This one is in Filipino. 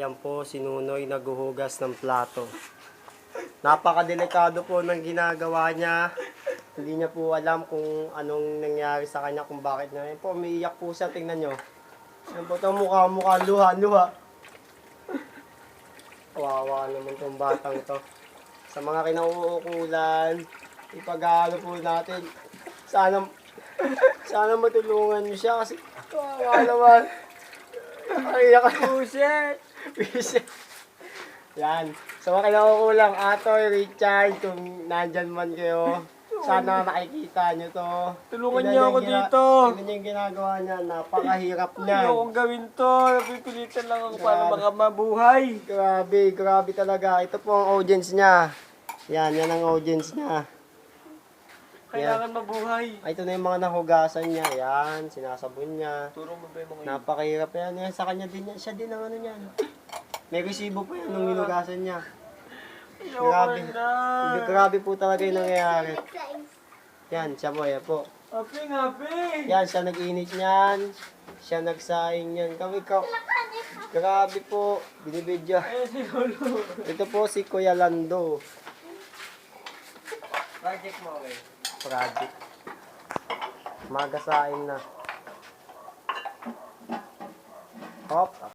Ayan po, si Nunoy naghuhugas ng plato. Napakadelikado po ng ginagawa niya. Hindi niya po alam kung anong nangyari sa kanya, kung bakit na. Ayan po, umiiyak po siya, tingnan nyo. Ayan po, itong mukha, luha. Kawawa naman itong batang to. Sa mga kinauukulan, ipag-aano po natin. Sana matulungan niyo siya kasi kawawa naman. Ay, Puset! Visit. Yan. So, mga kinaukulang Atoy, Richard, kung nandyan man kayo, sana nakikita nyo to. Tulungan Tingnan niyo yung ako dito. Tingnan niyo yung ginagawa niya. Napakahirap niya. Ayokong gawin to. Napipilitan lang ako para mabuhay. Grabe talaga. Ito po ang audience niya. Yan ang audience niya. Kailangan mabuhay. Ay, ito na yung mga nahugasan niya. Yan, sinasabon niya. Turo mo ba yung mga Napakahirap yan. Yan, sa kanya din yan. Siya din ang ano niyan. May resibo pa yan nung hinugasan niya. Grabe. Grabe po talaga yung nangyayari. Yan, siya po, yan po. Happy! Yan, siya nag-init niyan. Siya nagsaing yan. Grabe po. Binibidyo. Ayan si Lolo. Ito po si Kuya Lando. Project mo, okay? Project. Magasaing na. Hop.